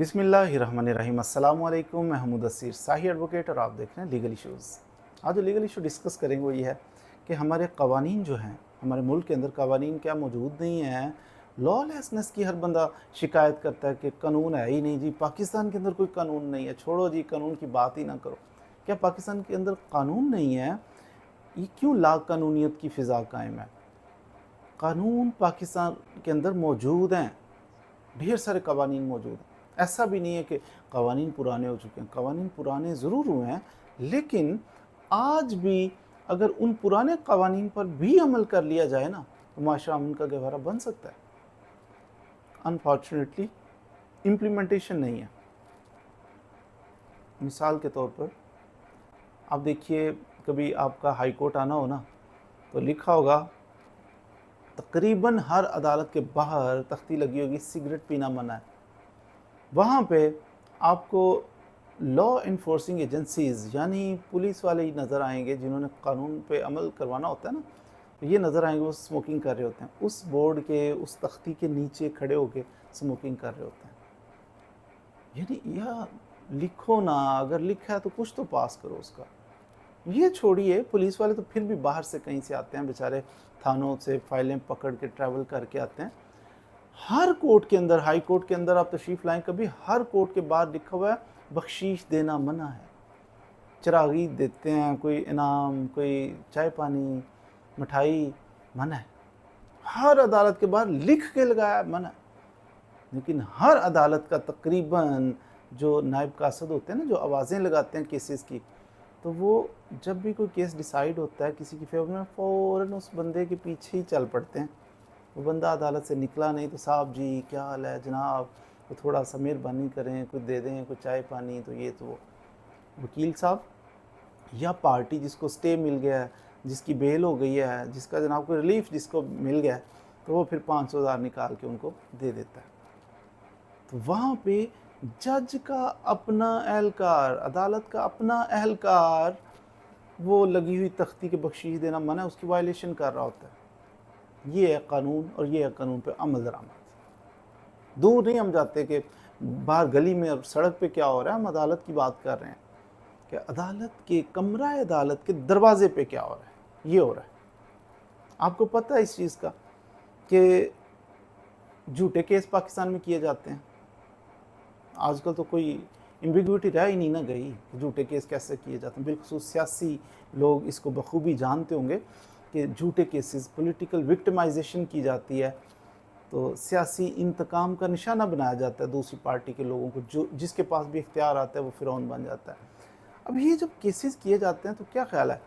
बिस्मिल्लाहिर्रहमानिर्रहीम। अस्सलाम वालेकुम। मैं हूं मुदस्सिर साही एडवोकेट और आप देख रहे हैं लीगल इश्यूज़। आज जो लीगल इशू डिस्कस करेंगे वो ये है कि हमारे कवानीन जो हैं, हमारे मुल्क के अंदर कवानीन क्या मौजूद नहीं हैं। लॉलेसनेस की हर बंदा शिकायत करता है कि कानून है ही नहीं जी, पाकिस्तान के अंदर कोई कानून नहीं है, छोड़ो जी कानून की बात ही ना करो। क्या पाकिस्तान के अंदर कानून नहीं है? ये क्यों लाकानूनियत की फ़िज़ा कायम है? कानून पाकिस्तान के अंदर मौजूद हैं, ढेर सारे कवानीन मौजूद हैं। ऐसा भी नहीं है कि कवानीन पुराने हो चुके हैं, कवानीन पुराने ज़रूर हुए हैं, लेकिन आज भी अगर उन पुराने कवानीन पर भी अमल कर लिया जाए ना, तो माशरा अमन का गहवारा बन सकता है। अनफॉर्चुनेटली इम्प्लीमेंटेशन नहीं है। मिसाल के तौर पर आप देखिए, कभी आपका हाई कोर्ट आना हो ना, तो लिखा होगा तकरीबन हर अदालत के बाहर तख्ती लगी होगी सिगरेट पीना मना है। वहाँ पे आपको लॉ इन्फोर्सिंग एजेंसीज़ यानी पुलिस वाले ही नज़र आएंगे, जिन्होंने कानून पे अमल करवाना होता है ना, तो ये नज़र आएंगे वो स्मोकिंग कर रहे होते हैं, उस बोर्ड के उस तख्ती के नीचे खड़े होके स्मोकिंग कर रहे होते हैं। यानी या लिखो ना, अगर लिखा है तो कुछ तो पास करो उसका। ये छोड़िए, पुलिस वाले तो फिर भी बाहर से कहीं से आते हैं बेचारे, थानों से फाइलें पकड़ के ट्रैवल करके आते हैं। हर कोर्ट के अंदर, हाई कोर्ट के अंदर आप तशरीफ़ लाएं कभी, हर कोर्ट के बाहर लिखा हुआ है बख्शीश देना मना है। चरागी देते हैं, कोई इनाम, कोई चाय पानी, मिठाई, मना है। हर अदालत के बाहर लिख के लगाया मना है। लेकिन हर अदालत का तकरीबन जो नायब कासद होते हैं ना, जो आवाज़ें लगाते हैं केसेस की, तो वो जब भी कोई केस डिसाइड होता है किसी की फेवर में, फ़ौरन उस बंदे के पीछे ही चल पड़ते हैं। वो बंदा अदालत से निकला नहीं तो साहब जी क्या हाल है जनाब, तो थोड़ा सा मेहरबानी करें, कुछ दे दें, कुछ चाय पानी, तो ये तो वो वकील साहब या पार्टी जिसको स्टे मिल गया है, जिसकी बेल हो गई है, जिसका जनाब को रिलीफ जिसको मिल गया है, तो वो फिर 500,000 निकाल के उनको दे देता है। तो वहाँ पे जज का अपना एहलकार, अदालत का अपना एहलकार वो लगी हुई तख्ती के बख्शीश देना मना, उसकी वायलेशन कर रहा होता है। ये है कानून और ये है कानून पे अमल दरामद। दूर नहीं हम जाते कि बाहर गली में और सड़क पे क्या हो रहा है, हम अदालत की बात कर रहे हैं कि अदालत के कमरा अदालत के दरवाजे पे क्या हो रहा है। ये हो रहा है। आपको पता है इस चीज़ का कि झूठे केस पाकिस्तान में किए जाते हैं। आजकल तो कोई एम्बिग्विटी रह ही नहीं ना गई, झूठे केस कैसे किए जाते हैं। बिलखुसूस सियासी लोग इसको बखूबी जानते होंगे कि झूठे केसेस, पॉलिटिकल विक्टिमाइजेशन की जाती है, तो सियासी इंतकाम का निशाना बनाया जाता है दूसरी पार्टी के लोगों को, जो जिसके पास भी इख्तियार आता है वो फ़िरौन बन जाता है। अब ये जब केसेस किए जाते हैं तो क्या ख्याल है,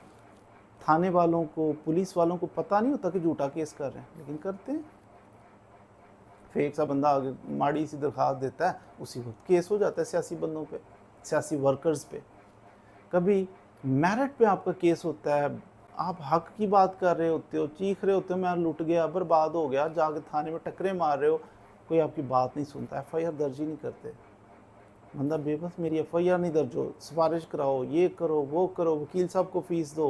थाने वालों को, पुलिस वालों को पता नहीं होता कि झूठा केस कर रहे हैं, लेकिन करते हैं। फेक सा बंदा आगे माड़ी सी दरख्वास्त देता है, उसी वक्त केस हो जाता है सियासी बंदों पे, सियासी वर्कर्स पे। कभी मेरिट पे आपका केस होता है, आप हक की बात कर रहे होते हो, चीख रहे होते हो मैं लुट गया, बर्बाद हो गया, जाके थाने में टकरे मार रहे हो, कोई आपकी बात नहीं सुनता, FIR दर्ज ही नहीं करते। बंदा बेबस, मेरी FIR नहीं दर्ज हो, सिफारिश कराओ, ये करो वो करो, वकील साहब को फीस दो,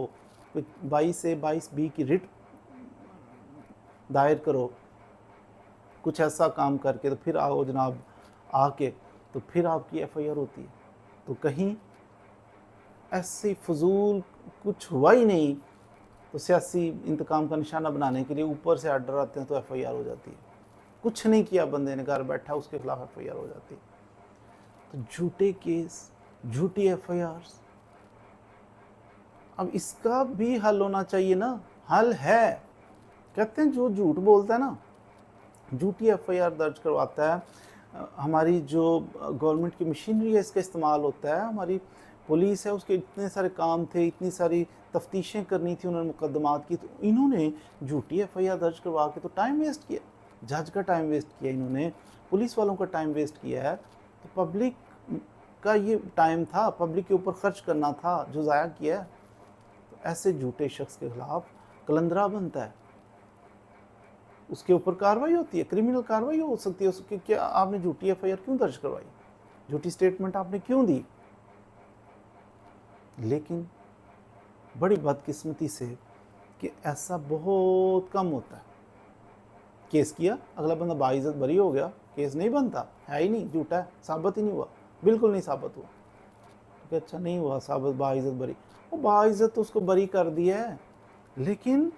कोई 22A 22B की रिट दायर करो, कुछ ऐसा काम करके, तो फिर आओ जनाब आके, तो फिर आपकी FIR होती है। तो कहीं ऐसे फजूल कुछ हुआ ही नहीं, तो सियासी इंतकाम का निशाना बनाने के लिए ऊपर से आर्डर आते हैं तो FIR हो जाती है। कुछ नहीं किया बंदे ने, घर बैठा, उसके खिलाफ FIR हो जाती है। तो झूठे केस, झूठी FIRs, अब इसका भी हल होना चाहिए ना। हल है, कहते हैं जो झूठ बोलता है ना, झूठी FIR दर्ज करवाता है, हमारी जो गवर्नमेंट की मशीनरी है इसका इस्तेमाल होता है, हमारी पुलिस है उसके इतने सारे काम थे, इतनी सारी तफ्तीशें करनी थी, उन्होंने मुकदमात की, तो इन्होंने झूठी FIR दर्ज करवा के तो टाइम वेस्ट किया, जज का टाइम वेस्ट किया इन्होंने, पुलिस वालों का टाइम वेस्ट किया है। तो पब्लिक का ये टाइम था, पब्लिक के ऊपर खर्च करना था, जो ज़ाया किया है। तो ऐसे झूठे शख्स के खिलाफ कलंदरा बनता है, उसके ऊपर कार्रवाई होती है, क्रिमिनल कार्रवाई हो सकती है उसकी। क्या आपने झूठी FIR क्यों दर्ज करवाई, झूठी स्टेटमेंट आपने क्यों दी। लेकिन बड़ी बदकिस्मती से कि ऐसा बहुत कम होता है। केस किया, अगला बंदा बाइज्जत बरी हो गया, केस नहीं बनता, है ही नहीं, झूठा है, साबित ही नहीं हुआ, बिल्कुल नहीं साबित हुआ। कि अच्छा नहीं हुआ साबित, बाइज्जत बरी। वो बाइज्जत तो उसको बरी कर दिया है, लेकिन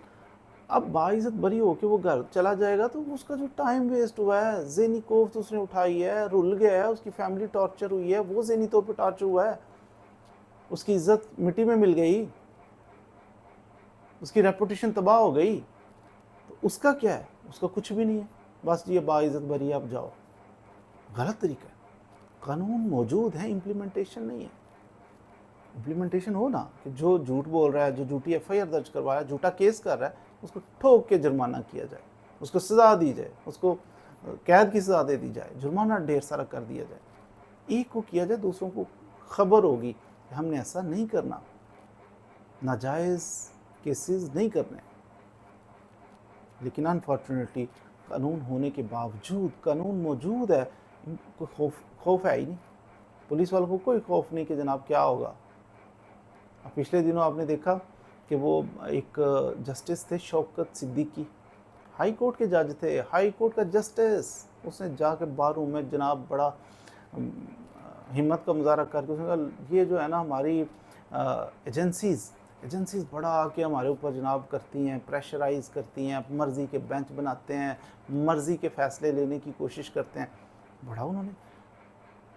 अब बाइज्जत बरी होके वो घर चला जाएगा तो उसका जो टाइम वेस्ट हुआ है, ज़हनी कोफ्त उसने उठाई है, रुल गया है, उसकी फैमिली टॉर्चर हुई है, वो ज़हनी तौर पे टॉर्चर हुआ है, उसकी इज्जत मिट्टी में मिल गई, उसकी रेपुटेशन तबाह हो गई, तो उसका क्या है? उसका कुछ भी नहीं है, बस ये बाइज्जत बरी है, अब जाओ। गलत तरीका है। कानून मौजूद है, इम्प्लीमेंटेशन नहीं है। इम्प्लीमेंटेशन हो ना, कि जो झूठ बोल रहा है, जो झूठी एफआईआर दर्ज करवाया, झूठा केस कर रहा है, उसको ठोक के जुर्माना किया जाए, उसको सज़ा दी जाए, उसको कैद की सज़ा दे दी जाए, जुर्माना ढेर सारा कर दिया जाए। एक को किया जाए, दूसरों को खबर होगी कि हमने ऐसा नहीं करना, नाजायज़ केसेस नहीं करने। लेकिन अनफॉर्चुनेटली कानून होने के बावजूद, कानून मौजूद है, कोई खौफ है ही नहीं। पुलिस वालों को कोई खौफ नहीं कि जनाब क्या होगा। अब पिछले दिनों आपने देखा कि वो एक जस्टिस थे शौकत सिद्दीकी, हाई कोर्ट के जज थे, हाई कोर्ट का जस्टिस, उसने जाके बारूम में जनाब बड़ा हिम्मत का मुजाहरा करके उसने कहा ये जो है ना हमारी एजेंसीज़ बड़ा आके हमारे ऊपर जनाब करती हैं, प्रेशराइज़ करती हैं, मर्ज़ी के बेंच बनाते हैं, मर्ज़ी के फ़ैसले लेने की कोशिश करते हैं। बड़ा उन्होंने,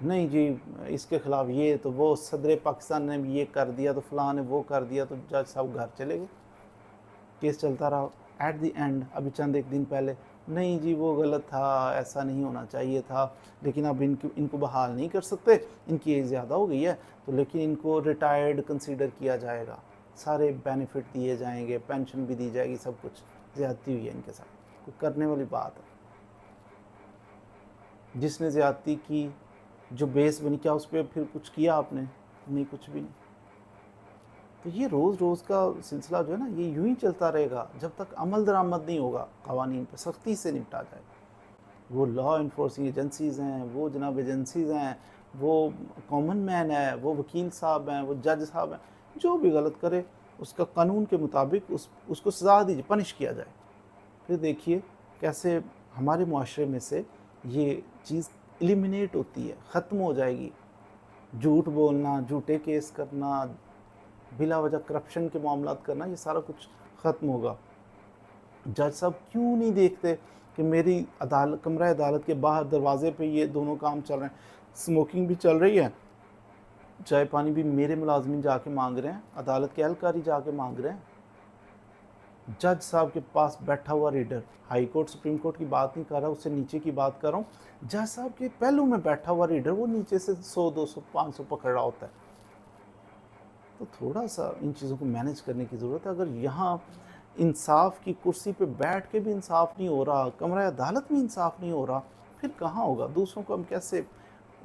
नहीं जी इसके ख़िलाफ़ ये, तो वो सदर पाकिस्तान ने ये कर दिया, तो फ़लाँ ने वो कर दिया, तो जज साहब घर चले गए, केस चलता रहा। एट द एंड अभी चंद एक दिन पहले, नहीं जी वो गलत था, ऐसा नहीं होना चाहिए था, लेकिन अब इनको बहाल नहीं कर सकते, इनकी एज ज़्यादा हो गई है, तो लेकिन इनको रिटायर्ड कंसीडर किया जाएगा, सारे बेनिफिट दिए जाएंगे, पेंशन भी दी जाएगी, सब कुछ। ज़्यादती हुई है इनके साथ, कोई करने वाली बात है। जिसने ज़्यादती की, जो बेस बनी, क्या उस पर फिर कुछ किया आपने? नहीं, कुछ भी नहीं। तो ये रोज़ रोज़ का सिलसिला जो है ना, ये यूं ही चलता रहेगा जब तक अमल दरामद नहीं होगा, कवानीन पर सख्ती से निपटा जाए। वो लॉ इन्फोर्सिंग एजेंसीज़ हैं, वो जनाब एजेंसीज़ हैं, वो कॉमन मैन है, वो वकील साहब हैं, वो जज साहब हैं, जो भी गलत करे उसका कानून के मुताबिक उसको सज़ा दीजिए, पनिश किया जाए। फिर देखिए कैसे हमारे मुआशरे में से ये चीज़ एलिमिनेट होती है, ख़त्म हो जाएगी। झूठ बोलना, झूठे केस करना, बिला वजह करप्शन के मामलात करना, ये सारा कुछ ख़त्म होगा। जज साहब क्यों नहीं देखते कि मेरी कमरा अदालत के बाहर दरवाजे पे ये दोनों काम चल रहे हैं, स्मोकिंग भी चल रही है, चाय पानी भी मेरे मुलाजमीन जाके मांग रहे हैं, अदालत के एहलकारी जाके मांग रहे हैं। जज साहब के पास बैठा हुआ reader, high court supreme court की बात नहीं कर रहा, उससे नीचे की बात कर रहा हूँ, जज साहब के पहलू में बैठा हुआ रीडर वो नीचे से 100 200 500 पकड़ रहा होता है। तो थोड़ा सा इन चीज़ों को मैनेज करने की ज़रूरत है। अगर यहाँ इंसाफ की कुर्सी पे बैठ के भी इंसाफ नहीं हो रहा, कमरा अदालत में इंसाफ नहीं हो रहा, फिर कहाँ होगा? दूसरों को हम कैसे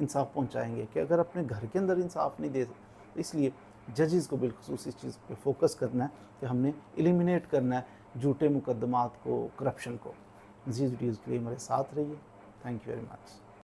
इंसाफ पहुँचाएंगे कि अगर अपने घर के अंदर इंसाफ नहीं दे सकते? इसलिए जजेस को बिलखुसूस इस चीज़ पे फोकस करना है कि हमने एलिमिनेट करना है झूठे मुकदमात को, करप्शन को। मज़ीद वीडियोज़ के लिए हमारे साथ रहिए। Thank you very much.